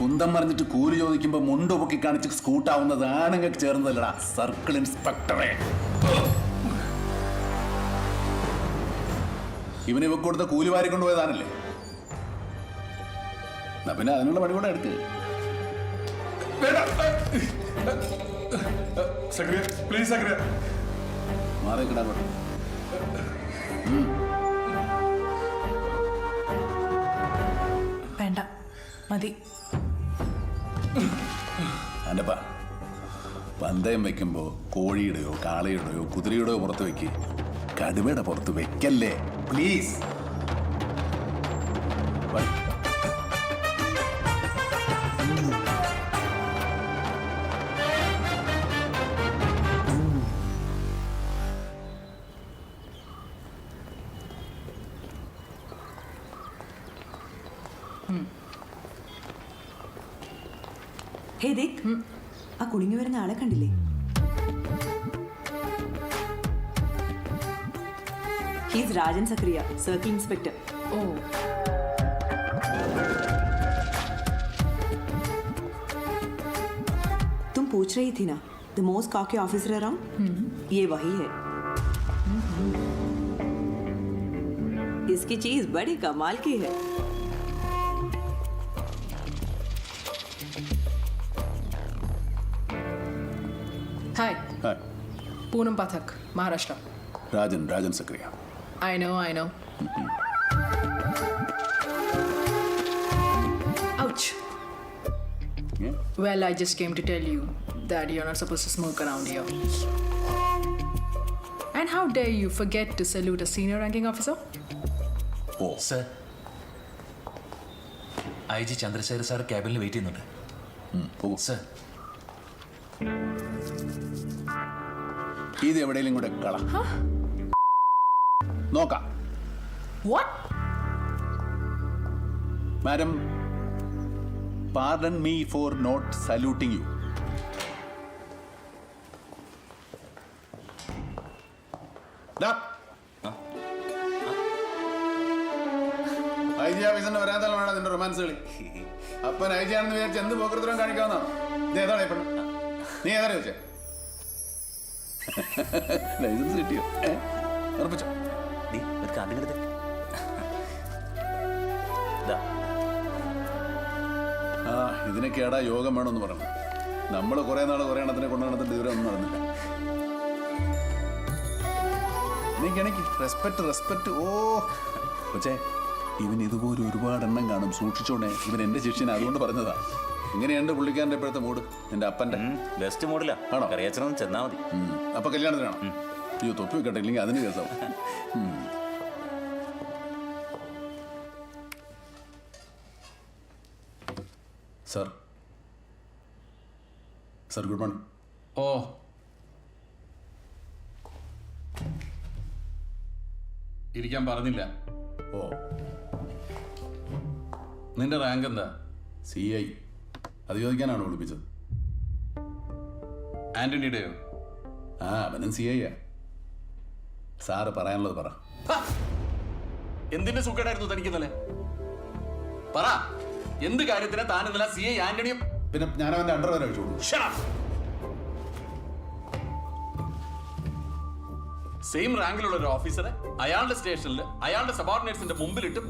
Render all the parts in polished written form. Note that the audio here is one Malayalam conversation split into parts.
കുന്തം മറിഞ്ഞിട്ട് കൂലി ചോദിക്കുമ്പോ മുണ്ട് പൊക്കി കാണിച്ച് സ്കൂട്ടാവുന്നത് ആണുങ്ങൾക്ക് ചേർന്നതല്ലടാ സർക്കിൾ ഇൻസ്പെക്ടറെ. ഇവന് ഇവക്ക് കൊടുത്ത കൂലി വാരി കൊണ്ടുപോയതാണല്ലേ. എന്നാ പിന്നെ അതിനുള്ള പണി കൂടെ എടുക്ക്. മാറിക്കിടാ. വേണ്ട, മതി. അല്ലപ്പാ, പന്തയം വെക്കുമ്പോ കോഴിയുടെയോ കാളയുടെയോ കുതിരയുടെയോ പുറത്ത് വെക്ക്, കടുവയുടെ പുറത്ത് വെക്കല്ലേ പ്ലീസ്. ഹേ ദേഖ്, ആ കുടുങ്ങി വരുന്ന ആളെ കണ്ടില്ലേ? He's Rajan Sakriya, Circle Inspector. Oh. तुम पूछ रही थी ना, the most cocky officer around? ये वही है. इसकी चीज बड़ी कमाल की है. Hi. Hi. Poonam Pathak, Maharashtra. Rajan Zacharia. I know. Ouch. Yeah? Well, I just came to tell you that you're not supposed to smoke around here. And how dare you forget to salute a senior ranking officer? Oh. Sir, IG Chandrashekhar sir ക്യാബിനിൽ വെയിറ്റ് ചെയ്യുന്നുണ്ട്. സർ, ഇത് എവിടെയെങ്കിലും കൂടെ കള നോക്കാം. What? Madam, pardon me for not saluting you. I G ഓഫീസിന്റെ വരാത്തല്ലാണ് നിന്റെ റൊമാൻസ് കളി. അപ്പൻ ഐ ജി ആണെന്ന് വിചാരിച്ച് എന്ത് പോക്കൃത്തരം കാണിക്കാവുന്നതാണ്. ഇത് ഏതാണ് ഇപ്പം? നീ ഏതാണ് ചോദിച്ചേ? ലൈസൻസ് കിട്ടിയോ? ഉറപ്പിച്ചോ? ആ, ഇതിനൊക്കെയാടാ യോഗം വേണമെന്ന് പറഞ്ഞു. നമ്മൾ കുറെ നാൾ കുറെ എണ്ണത്തിനെ കൊണ്ടു നടന്നിട്ട് ഇതുവരെ ഒന്നും നടന്നില്ല. എനിക്ക് റെസ്പെക്ട്. ഓ കൊച്ചേ, ഇവൻ ഇതുപോലെ ഒരുപാട് എണ്ണം കാണും, സൂക്ഷിച്ചോണേ. ഇവൻ എന്റെ ശിഷ്യൻ, അതുകൊണ്ട് പറഞ്ഞതാ. ഇങ്ങനെയുണ്ട് പുള്ളിക്കാരൻ്റെ ഇപ്പോഴത്തെ മൂഡ്. എന്റെ അപ്പന്റെ ബെസ്റ്റ് മോഡലാ. ആണോ? കറിയച്ചനൊന്നും ചെന്നാ മതി. അപ്പൊ കല്യാണത്തിനാണോ? അയ്യോ, തൊപ്പി വെക്കട്ടെ, ഇല്ലെങ്കിൽ അതിന് കേസാവും. Sir good morning. ഓ, ഇരിക്കാൻ പറഞ്ഞില്ല. ഓ, നിന്റെ റാങ്ക് എന്താ? CI. അത് ചോദിക്കാനാണ് വിളിപ്പിച്ചത്. ആന്റണിയുടെയോ? ആ, അവനും CI ആ. സാറ് പറയാനുള്ളത് പറ. എന്തിന്റെ സുഖമായിരുന്നു തനിക്കുന്നല്ലേ? പറ, എന്ത് കാര്യത്തിന് താൻ ഇന്നലെ CI ആന്റണിയും? പിന്നെ ഞാൻ അവന്റെ അണ്ടർവെയർ അഴിച്ചോളൂ. സെയിം റാങ്കിലുള്ള ഒരു ഓഫീസറെ അയാളുടെ സ്റ്റേഷനിൽ അയാളുടെ സബോർഡിനേറ്റ്സിന്റെ മുമ്പിലിട്ട്.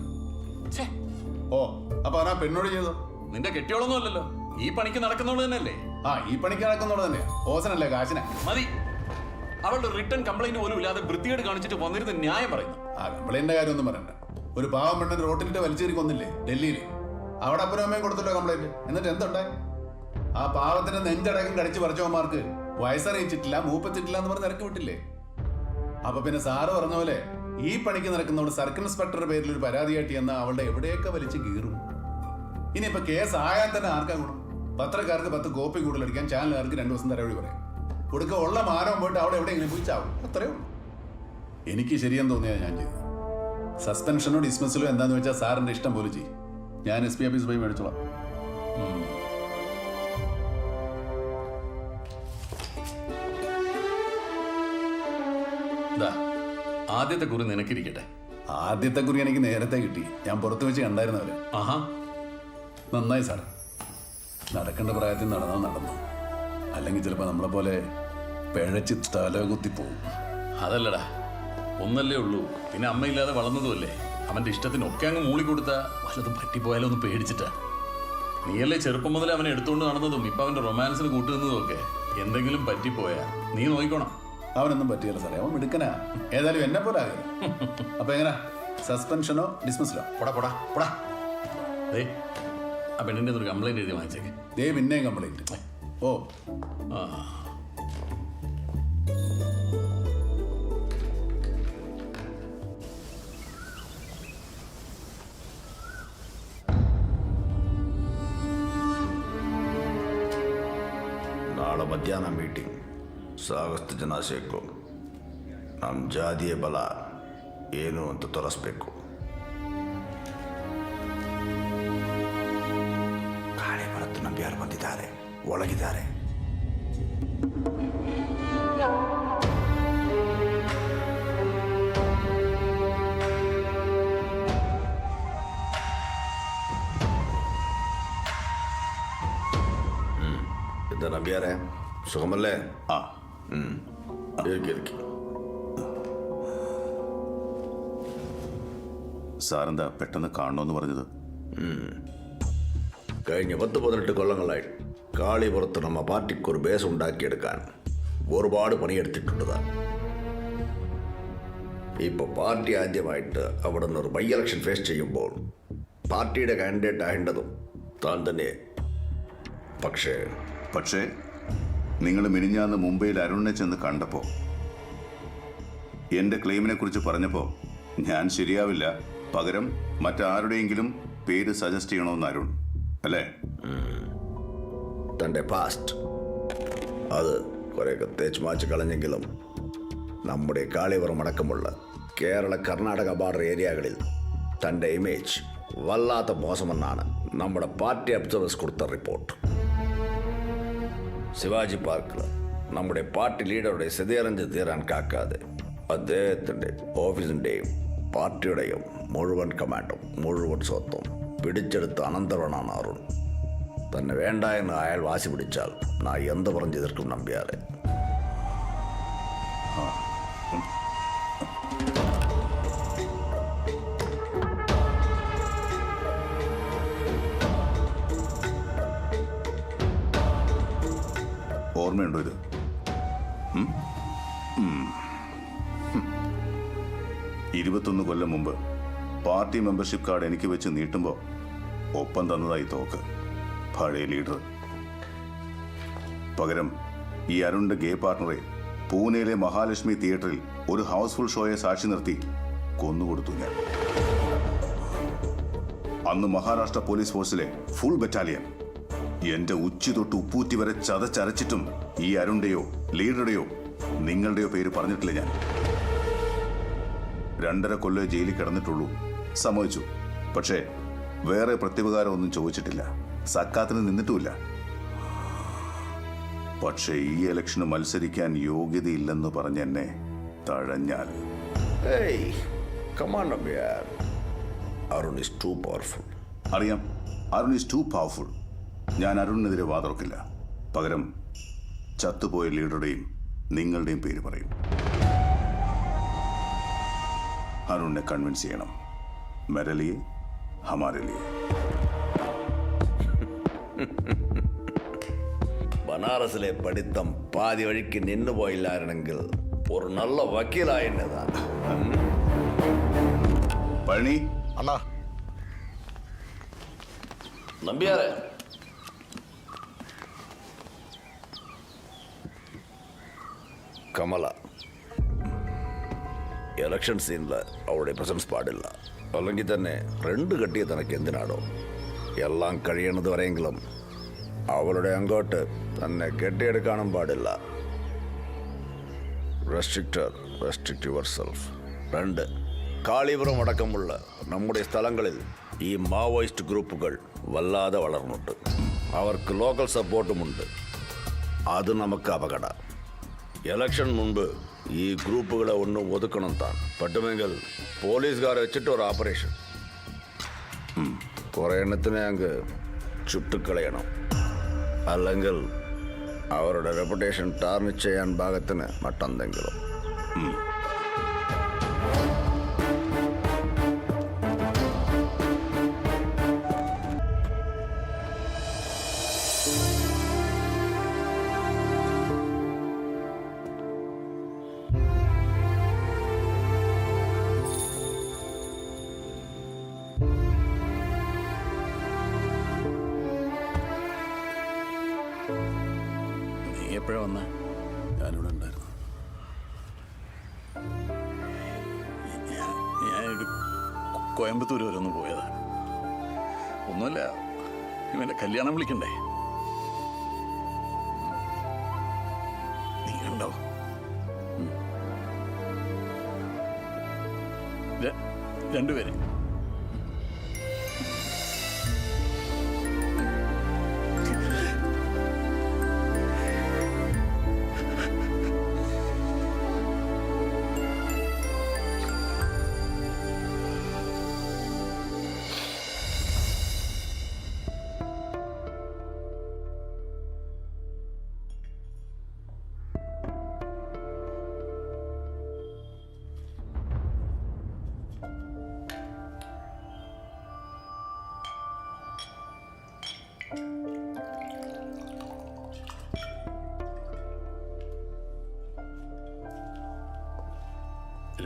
ഓ, അപ്പൊ ആ പെണ്ണോട് ചെയ്തോ? നിന്റെ കെട്ടിയോളൊന്നും അല്ലല്ലോ, ഈ പണിക്ക് നടക്കുന്നോളൂ തന്നെയല്ലേ? ആ, ഈ പണിക്ക് നടക്കുന്നോട് തന്നെയാ. ഓസനല്ലേ, കാശിനെ. മതി. അവളുടെ റിട്ടേൺ കംപ്ലൈന്റ് പോലും ഇല്ലാതെ വൃത്തികേട് കാണിച്ചിട്ട് വന്നിരുന്ന ന്യായം പറയുന്നു. ആ, കംപ്ലൈന്റിന്റെ കാര്യമൊന്നും പറയണ്ട. ഒരു പാവം പെണ്ണിന് റോട്ടിലിട്ട് വലിച്ചേറി കൊന്നില്ലേ ഡൽഹിയിൽ? അവിടെ അപ്പനും അമ്മയും കൊടുത്തല്ലോ കംപ്ലൈന്റ്. എന്നിട്ട് എന്തുണ്ടായി? ആ പാവത്തിന്റെ നെഞ്ചടക്കം കടിച്ചു പറിച്ചവന്മാർക്ക് വയസ്സറിയിച്ചിട്ടില്ല, മൂപ്പത്തിട്ടില്ല എന്ന് പറഞ്ഞ് ഇറക്കി വിട്ടില്ലേ? അപ്പൊ പിന്നെ സാറ് പറഞ്ഞ പോലെ ഈ പണിക്ക് നടക്കുന്നവൾ സർക്കിൾ ഇൻസ്പെക്ടറുടെ പേരിൽ ഒരു പരാതിയായിട്ട് ചെന്ന അവളുടെ എവിടെയൊക്കെ വലിച്ച് കീറും. ഇനിയിപ്പോ കേസ് ആയാൽ തന്നെ ആർക്കാ ഗുണം? പത്രക്കാർക്ക് 10 കോപ്പി കൂടുതലടിക്കാൻ ചാനലുകാർക്ക് 2 ദിവസം തരവഴി പറയാം. കൊടുക്ക ഉള്ള മാനവും പോയിട്ട് അവിടെ എവിടെയെങ്കിലും പോയി ചാവും. അത്രേ ഉള്ളൂ. എനിക്ക് ശരിയെന്ന് തോന്നിയാൽ ഞാൻ ചെയ്തു. സസ്പെൻഷനോ ഡിസ്മിസലോ എന്താന്ന് വെച്ചാൽ സാറിന്റെ ഇഷ്ടം പോലെ ചെയ്യും. ഞാൻ SP ഓഫീസ് പോയി മേടിച്ചോളാം. ആദ്യത്തെ കുറി നിനക്കിരിക്കട്ടെ. ആദ്യത്തെ കുറി എനിക്ക് നേരത്തെ കിട്ടി. ഞാൻ പുറത്ത് വെച്ച് കണ്ടായിരുന്നവരെ. ആഹാ, നന്നായി സാർ. നടക്കേണ്ട പ്രായത്തിൽ നടന്നു. അല്ലെങ്കിൽ ചിലപ്പോൾ നമ്മളെ പോലെ പിഴച്ച് തലകുത്തി പോവും. അതല്ലടാ, ഒന്നല്ലേ ഉള്ളൂ. പിന്നെ അമ്മയില്ലാതെ വളർന്നതുമല്ലേ. അവന്റെ ഇഷ്ടത്തിനൊക്കെ അങ്ങ് മൂളിക്കൊടുത്ത വല്ലതും പറ്റിപ്പോയാലോ ഒന്ന് പേടിച്ചിട്ടാ. നീയല്ലേ ചെറുപ്പം മുതൽ അവനെ എടുത്തുകൊണ്ട് നടന്നതും ഇപ്പൊ അവന്റെ റൊമാൻസിന് കൂട്ടുന്നതും ഒക്കെ. എന്തെങ്കിലും പറ്റിപ്പോയാ നീ നോക്കിക്കോണം. അവനൊന്നും പറ്റിയല്ല സാറേ, അവൻ മിടുക്കനാ. ഏതായാലും എന്നെ പോലെ ആകും. അപ്പൊ എങ്ങനെ, സസ്പെൻഷനോ ഡിസ്മിസലോ? പോടാ. ദേ, ആ പെണ്ണിന്റെ ഒരു കംപ്ലൈന്റ് എഴുതി വാങ്ങിച്ചേക്ക്. ദേ പിന്നെയും കംപ്ലൈന്റ്. ഓ ആ, ನಾಳೆ ಮಧ್ಯಾಹ್ನ ಮೀಟಿಂಗ್. ಸಾಕಷ್ಟು ಜನ ಸೇಕು. ನಮ್ಮ ಜಾತಿಯ ಬಲ ಏನು ಅಂತ ತೋರಿಸ್ಬೇಕು. ಕಾಳಿ ಭರತ್ ನಂಬಿಯಾರು ಬಂದಿದ್ದಾರೆ, ಒಳಗಿದ್ದಾರೆ. എന്താ നമ്പ്യാരെ, സുഖമല്ലേ? ആ ഇരിക്കി. സാറെന്താ പെട്ടെന്ന് കാണണമെന്ന് പറഞ്ഞത്? കഴിഞ്ഞ 10-18 കൊല്ലങ്ങളായി കാളിപുറത്ത് നമ്മ പാർട്ടിക്ക് ഒരു ബേസ് ഉണ്ടാക്കിയെടുക്കാൻ ഒരുപാട് പണിയെടുത്തിട്ടുണ്ട്. ഇപ്പൊ പാർട്ടി ആദ്യമായിട്ട് അവിടെ നിന്ന് ഒരു ബൈ ഇലക്ഷൻ ഫേസ് ചെയ്യുമ്പോൾ പാർട്ടിയുടെ കാൻഡിഡേറ്റ് ആകേണ്ടതും താൻ തന്നെ. പക്ഷേ നിങ്ങൾ മിനിഞ്ഞാന്ന് മുംബൈയിൽ അരുണിനെ ചെന്ന് കണ്ടപ്പോൾ എൻ്റെ ക്ലെയിമിനെ കുറിച്ച് പറഞ്ഞപ്പോൾ ഞാൻ ശരിയാവില്ല, പകരം മറ്റാരുടെയെങ്കിലും പേര് സജസ്റ്റ് ചെയ്യണമെന്ന് അരുൺ അല്ലേ? തൻ്റെ പാസ്റ്റ് അത് കുറേയൊക്കെ തേച്ച് മാച്ച് കളഞ്ഞെങ്കിലും നമ്മുടെ കാളിപുറം അടക്കമുള്ള കേരള കർണാടക ബോർഡർ ഏരിയകളിൽ തൻ്റെ ഇമേജ് വല്ലാത്ത മോശമെന്നാണ് നമ്മുടെ പാർട്ടി അബ്സർവേഴ്സ് കൊടുത്ത റിപ്പോർട്ട്. ശിവാജി പാർക്കിൽ നമ്മുടെ പാർട്ടി ലീഡറുടെ സ്ഥിതിയറിഞ്ഞ് തീരാൻ കാക്കാതെ അദ്ദേഹത്തിൻ്റെ ഓഫീസിൻ്റെയും പാർട്ടിയുടെയും മുഴുവൻ കമാൻഡും മുഴുവൻ സ്വത്തും പിടിച്ചെടുത്ത അനന്തരവനാണ് അരുൺ. തന്നെ വേണ്ട എന്ന് അയാൾ വാശി പിടിച്ചാൽ ഞാൻ എന്ത് പറഞ്ഞ് എതിർക്കും നമ്പ്യാരെ? ഓർമ്മയുണ്ടോ ഇത്? 21 കൊല്ലം മുമ്പ് പാർട്ടി മെമ്പർഷിപ്പ് കാർഡ് എനിക്ക് വെച്ച് നീട്ടുമ്പോൾ ഒപ്പം തന്നതായി തോക്ക് പഴയ ലീഡർ. പകരം ഈ അരുണിന്റെ ഗേ പാർട്ണറെ പൂനെയിലെ മഹാലക്ഷ്മി തിയേറ്ററിൽ ഒരു ഹൗസ്ഫുൾ ഷോയെ സാക്ഷി നിർത്തി കൊന്നുകൊടുത്തു ഞാൻ. അന്ന് മഹാരാഷ്ട്ര പോലീസ് ഫോഴ്സിലെ ഫുൾ ബറ്റാലിയൻ എന്റെ ഉച്ചി തൊട്ട് ഉപ്പൂറ്റി വരെ ചതച്ചരച്ചിട്ടും ഈ അരുണിന്റെയോ ലീഡറുടെയോ നിങ്ങളുടെയോ പേര് പറഞ്ഞിട്ടില്ല ഞാൻ. 2.5 കൊല്ലം ജയിലിൽ കിടന്നിട്ടുള്ളൂ, സമ്മതിച്ചു. പക്ഷേ വേറെ പ്രത്യുപകാരമൊന്നും ചോദിച്ചിട്ടില്ല, സക്കാത്തിന് നിന്നിട്ടുമില്ല. പക്ഷേ ഈ ഇലക്ഷന് മത്സരിക്കാൻ യോഗ്യതയില്ലെന്ന് പറഞ്ഞ് എന്നെ തഴഞ്ഞാൽ അരുൺ ഈസ് ടു പവർഫുൾ. അറിയാം, അരുൺ ഈസ് ടു പവർഫുൾ. ഞാൻ അരുണിനെതിരെ വാതുറക്കില്ല, പകരം ചത്തുപോയ ലീഡറുടെയും നിങ്ങളുടെയും പേര് പറയും. അരുണിനെ കൺവിൻസ് ചെയ്യണം. മെരലിയെ ഹമാരലിയെ. ബനാറസിലെ പഠിത്തം പാതി വഴിക്ക് നിന്നുപോയില്ലായിരുന്നെങ്കിൽ ഒരു നല്ല വക്കീലായിരുന്നതാണ്. പഴനി അണ്ണാ നമ്പ്യാരെ, കമല ഇലക്ഷൻ സീനിൽ അവളുടെ പ്രസൻസ് പാടില്ല. അല്ലെങ്കിൽ തന്നെ 2 കെട്ടിയ തനക്ക് എന്തിനാണോ? എല്ലാം കഴിയണത് വരെയെങ്കിലും അവളുടെ അങ്ങോട്ട് തന്നെ കെട്ടിയെടുക്കാനും പാടില്ല. Restrict your self. 2, കാളിപുരം അടക്കമുള്ള നമ്മുടെ സ്ഥലങ്ങളിൽ ഈ മാവോയിസ്റ്റ് ഗ്രൂപ്പുകൾ വല്ലാതെ വളർന്നുണ്ട്. അവർക്ക് ലോക്കൽ സപ്പോർട്ടുമുണ്ട്. അത് നമുക്ക് അപകടം. ഇലക്ഷൻ മുൻപ് ഈ ഗ്രൂപ്പുകളെ ഒന്ന് ഒതുക്കണം താൻ. പറ്റുമെങ്കിൽ പോലീസുകാരെ വെച്ചിട്ട് ഒരു ഓപ്പറേഷൻ. കുറേ എണ്ണത്തിനെ അങ്ങ് ചുട്ടുകളയണം. അല്ലെങ്കിൽ അവരുടെ റെപ്യൂട്ടേഷൻ ടാർണിഷ് ചെയ്യാൻ ഭാഗത്തിന് മറ്റെന്തെങ്കിലും. നീ എപ്പോഴാ വന്ന? ഞാനിവിടെ ഉണ്ടായിരുന്നു. ഞാനൊരു കോയമ്പത്തൂർ വരെ ഒന്ന് പോയതാ. ഒന്നുമല്ല, ഇവന്റെ കല്യാണം വിളിക്കണ്ടേ? നീ കണ്ടോ? രണ്ടുപേരെ.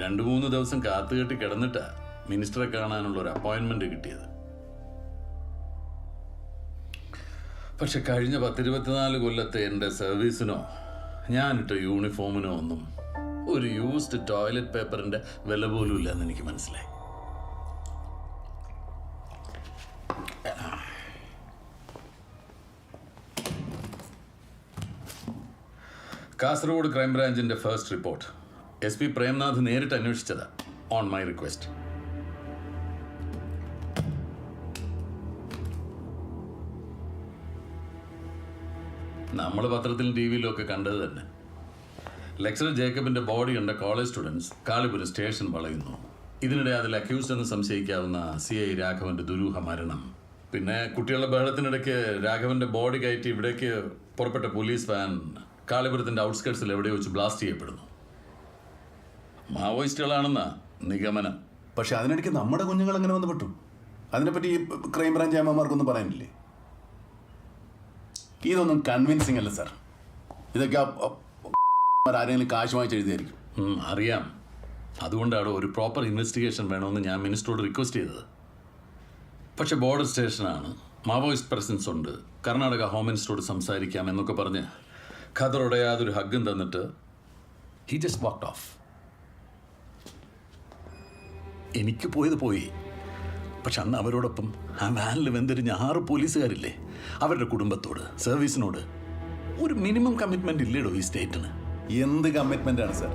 രണ്ടു മൂന്ന് ദിവസം കാത്തുകെട്ടി കിടന്നിട്ടാ മിനിസ്റ്ററെ കാണാനുള്ള ഒരു അപ്പോയിന്റ്മെന്റ് കിട്ടിയത്. പക്ഷെ കഴിഞ്ഞ 10-24 കൊല്ലത്തെ എൻ്റെ സർവീസിനോ ഞാനിട്ട യൂണിഫോമിനോ ഒന്നും ഒരു യൂസ്ഡ് ടോയ്ലറ്റ് പേപ്പറിന്റെ വില പോലും ഇല്ലെന്ന് എനിക്ക് മനസ്സിലായി. കാസർഗോഡ് ക്രൈംബ്രാഞ്ചിന്റെ ഫസ്റ്റ് റിപ്പോർട്ട് SP പ്രേംനാഥ് നേരിട്ട് അന്വേഷിച്ചതാ, ഓൺ മൈ റിക്വസ്റ്റ്. നമ്മൾ പത്രത്തിലും TV-ലും ഒക്കെ കണ്ടത് തന്നെ. ലെക്ചറർ ജേക്കബിന്റെ ബോഡി കണ്ട കോളേജ് സ്റ്റുഡൻസ് കാളിപുരം സ്റ്റേഷൻ വളയുന്നു. ഇതിനിടെ അതിൽ അക്യൂസ്ഡ് എന്ന് സംശയിക്കാവുന്ന CI രാഘവന്റെ ദുരൂഹ മരണം. പിന്നെ കുട്ടികളുടെ ബഹളത്തിനിടയ്ക്ക് രാഘവന്റെ ബോഡി കയറ്റി ഇവിടേക്ക് പുറപ്പെട്ട പോലീസ് വാൻ കാളിപുരത്തിന്റെ ഔട്ട്സ്കേർട്സിൽ എവിടെയോ വെച്ച് ബ്ലാസ്റ്റ് ചെയ്യപ്പെടുന്നു. മാവോയിസ്റ്റുകളാണെന്ന നിഗമനം. പക്ഷെ അതിനിടയ്ക്ക് നമ്മുടെ കുഞ്ഞുങ്ങൾ എങ്ങനെ വന്ന് പെട്ടു? അതിനെപ്പറ്റി ഈ ക്രൈംബ്രാഞ്ച് അമ്മമാർക്കൊന്നും പറയാനില്ലേ? ഇതൊന്നും കൺവിൻസിങ് അല്ല സാർ. ഇതൊക്കെ ആരെങ്കിലും കാശ് വാങ്ങിച്ച് എഴുതിയായിരിക്കും. അറിയാം. അതുകൊണ്ടാണ് ഒരു പ്രോപ്പർ ഇൻവെസ്റ്റിഗേഷൻ വേണമെന്ന് ഞാൻ മിനിസ്റ്ററോട് റിക്വസ്റ്റ് ചെയ്തത്. പക്ഷെ ബോർഡർ സ്റ്റേഷനാണ്, മാവോയിസ്റ്റ് പ്രസൻസ് ഉണ്ട്, കർണാടക ഹോം മിനിസ്റ്ററോട് സംസാരിക്കാം എന്നൊക്കെ പറഞ്ഞ് ഖദറോടെ യാതൊരു ഹഗ്ഗും തന്നിട്ട് ഹി ജസ്റ്റ് വാക്ക്ഡ് ഓഫ്. എനിക്ക് പോയത് പോയി. പക്ഷെ അന്ന് അവരോടൊപ്പം ആ വാനിൽ വെന്തിരിഞ്ഞ 6 പോലീസുകാരില്ലേ, അവരുടെ കുടുംബത്തോട്, സർവീസിനോട് ഒരു മിനിമം കമ്മിറ്റ്മെന്റ് ഇല്ലേടോ ഈ സ്റ്റേറ്റിന്? എന്ത് കമ്മിറ്റ്മെന്റ് ആണ് സാർ?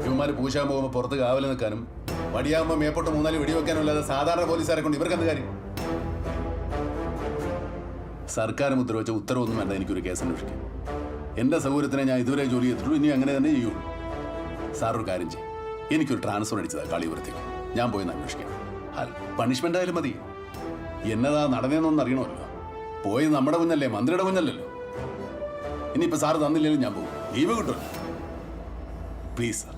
ഇവന്മാർ പൂശാൻ പോകുമ്പോൾ പുറത്ത് കാവൽ നിൽക്കാനും വടിയാകുമ്പോൾ മേപ്പോട്ട് 3-4 വെടിവെക്കാനും അല്ലാതെ സാധാരണ പോലീസുകാരെ കൊണ്ട് ഇവർക്ക് എന്ത് കാര്യം? സർക്കാർ മുദ്ര വെച്ച ഉത്തരവൊന്നും വേണ്ട എനിക്കൊരു കേസ് അന്വേഷിക്കും. എൻ്റെ സൗകര്യത്തിനെ ഞാൻ ഇതുവരെ ജോലി ചെയ്തിട്ടുള്ളൂ, ഇനി അങ്ങനെ തന്നെ ചെയ്യുള്ളൂ. സാർ ഒരു കാര്യം ചെയ്യും, എനിക്കൊരു ട്രാൻസ്ഫർ അടിച്ചതാണ് കാളിപുരത്തേക്ക്. ഞാൻ പോയി അന്വേഷിക്കാം. പണിഷ്മെന്റ് ആയാലും മതി. എന്നതാ നടന്നതെന്നൊന്നും അറിയണമല്ലോ. പോയി നമ്മുടെ കുഞ്ഞല്ലേ, മന്ത്രിയുടെ കുഞ്ഞല്ലല്ലോ. ഇനിയിപ്പോൾ സാറ് തന്നില്ലെങ്കിലും ഞാൻ പോകും. ലീവ് കിട്ടുമല്ലോ. Please sir.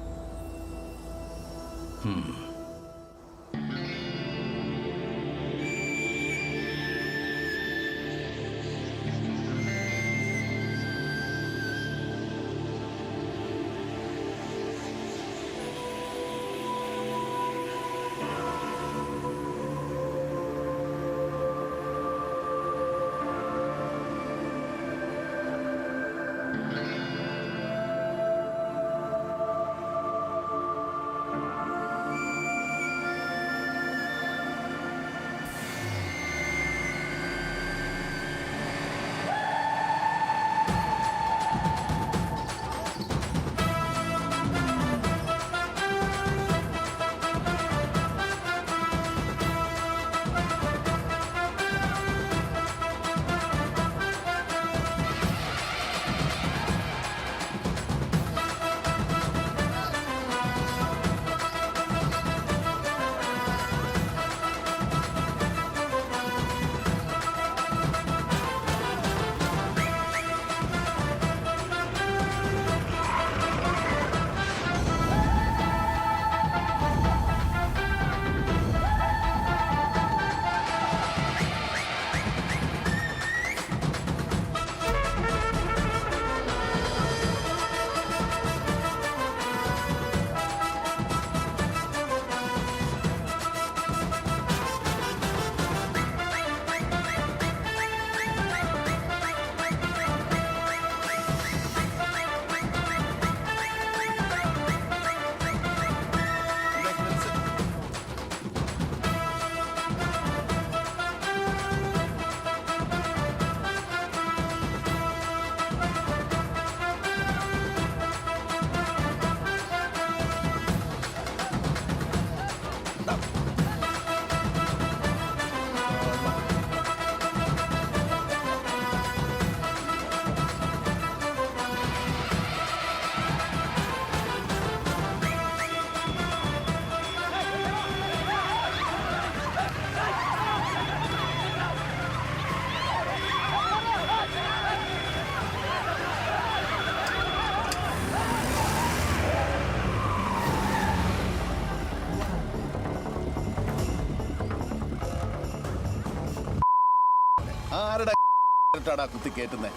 ാടാ കുത്തി കേട്ടുന്നേ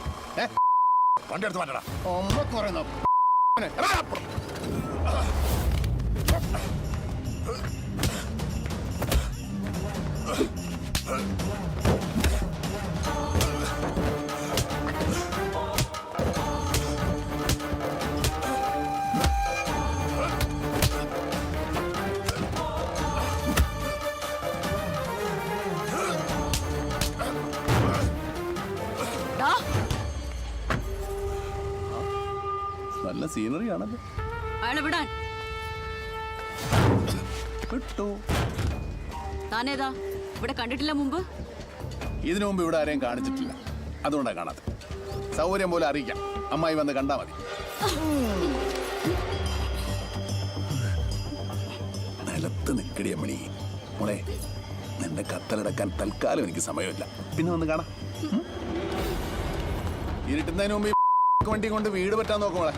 വണ്ടി എടുത്ത് മാറ്റടാ. പറയുന്നു നല്ല സീനറി ആണല്ലോ. അയാളെ വിടാൻ. വിട്ടു. താനേതാ? ഇവിടെ കണ്ടിട്ടില്ല മുമ്പ്? ഇതിനു മുമ്പ് ഇവിടെ ആരെയും കാണിച്ചിട്ടില്ല, അതുകൊണ്ടാണ് കാണാത്ത. സൗകര്യം പോലെ അറിയിക്കാം, അമ്മായി വന്ന് കണ്ടാ മതി. നിലത്ത് നിക്കടിയ മണി മോളെ, നിന്റെ കത്തലടക്കാൻ തൽക്കാലം എനിക്ക് സമയമില്ല, പിന്നെ വന്ന് കാണാം. ഇരുട്ടുന്നതിന് മുമ്പ് വണ്ടി കൊണ്ട് വീട് പറ്റാൻ നോക്കുമോളെ.